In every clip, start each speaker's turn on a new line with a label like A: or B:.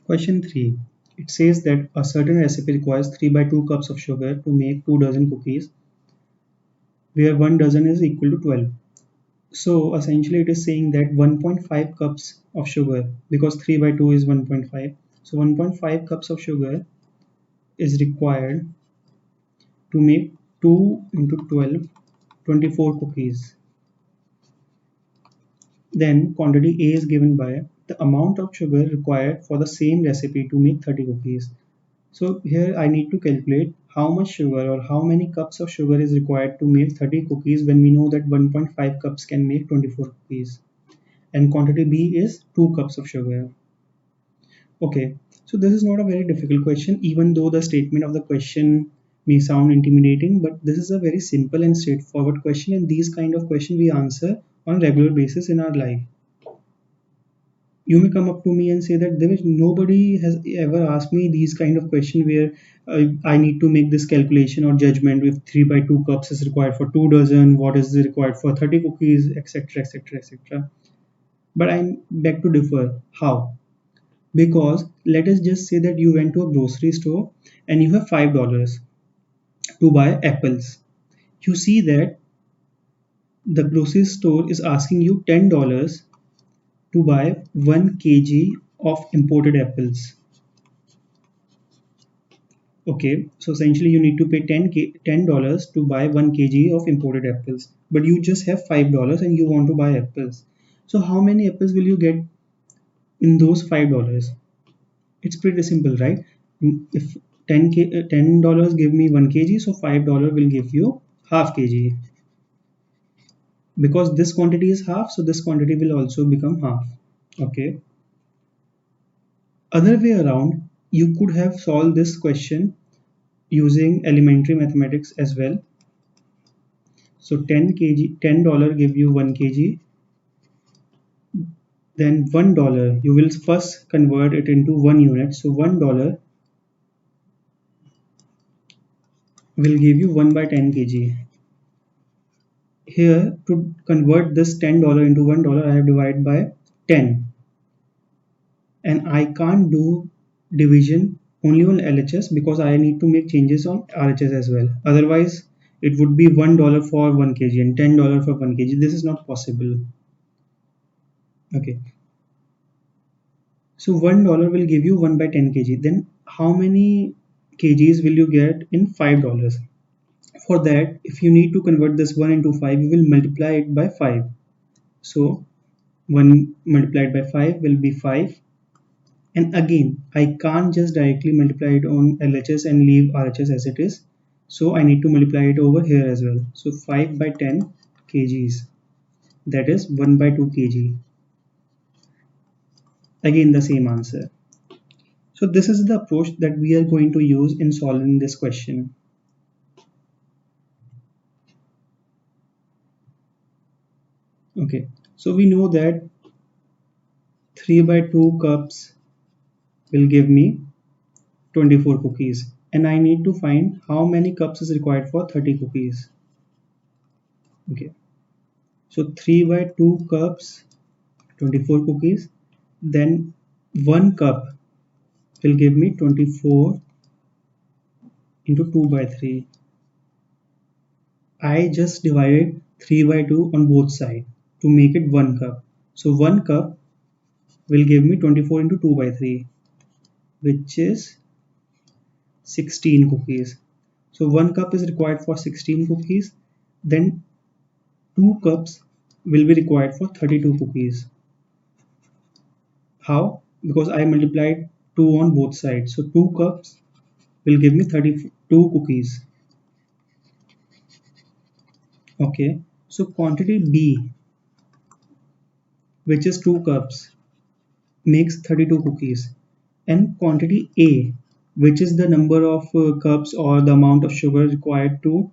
A: Question 3. It says that a certain recipe requires 3 by 2 cups of sugar to make 2 dozen cookies, where 1 dozen is equal to 12. So essentially it is saying that 1.5 cups of sugar, because 3 by 2 is 1.5. So 1.5 cups of sugar is required to make 2 into 12, 24 cookies. Then quantity A is given by the amount of sugar required for the same recipe to make 30 cookies. So here I need to calculate how much sugar or how many cups of sugar is required to make 30 cookies when we know that 1.5 cups can make 24 cookies. And quantity B is 2 cups of sugar. Okay, so this is not a very difficult question, even though the statement of the question may sound intimidating, but this is a very simple and straightforward question, and these kind of questions we answer on a regular basis in our life. You may come up to me and say that there is nobody has ever asked me these kind of question where I need to make this calculation or judgment if 3 by 2 cups is required for 2 dozen, what is required for 30 cookies, etc, etc, etc. But I beg to differ. How? Because let us just say that you went to a grocery store and you have $5 to buy apples. You see that the grocery store is asking you $10 to buy 1 kg of imported apples. Okay, so essentially you need to pay $10 to buy 1 kg of imported apples, but you just have $5 and you want to buy apples. So how many apples will you get in those $5? It's pretty simple, right? If $10 give me 1 kg, so $5 will give you half kg. Because this quantity is half, so this quantity will also become half. Okay. Other way around, you could have solved this question using elementary mathematics as well. So $10 give you 1 kg. Then $1, you will first convert it into 1 unit. So $1 will give you 1 by 10 kg. Here, to convert this $10 into $1, I have divided by 10. And I can't do division only on LHS because I need to make changes on RHS as well. Otherwise, it would be $1 for 1 kg and $10 for 1 kg. This is not possible. Okay. So $1 will give you 1 by 10 kg. Then how many kgs will you get in $5? For that, if you need to convert this 1 into 5, you will multiply it by 5. So 1 multiplied by 5 will be 5. And again, I can't just directly multiply it on LHS and leave RHS as it is. So I need to multiply it over here as well. So 5 by 10 kgs. That is 1 by 2 kg. Again, the same answer. So this is the approach that we are going to use in solving this question. Okay, so we know that 3 by 2 cups will give me 24 cookies, and I need to find how many cups is required for 30 cookies. Okay, so 3 by 2 cups, 24 cookies, then 1 cup will give me 24 into 2 by 3. I just divided 3 by 2 on both sides to make it 1 cup. So 1 cup will give me 24 into 2 by 3, which is 16 cookies. So 1 cup is required for 16 cookies. Then 2 cups will be required for 32 cookies. How? Because I multiplied 2 on both sides. So 2 cups will give me 32 cookies. Okay. So quantity B, which is 2 cups, makes 32 cookies. And quantity A, which is the number of cups or the amount of sugar required to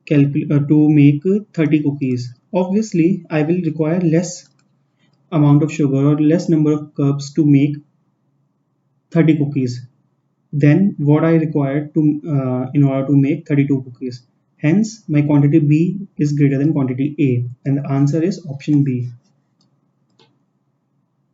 A: make 30 cookies. Obviously, I will require less amount of sugar or less number of cups to make 30 cookies than what I required to in order to make 32 cookies. Hence, my quantity B is greater than quantity A, and the answer is option B.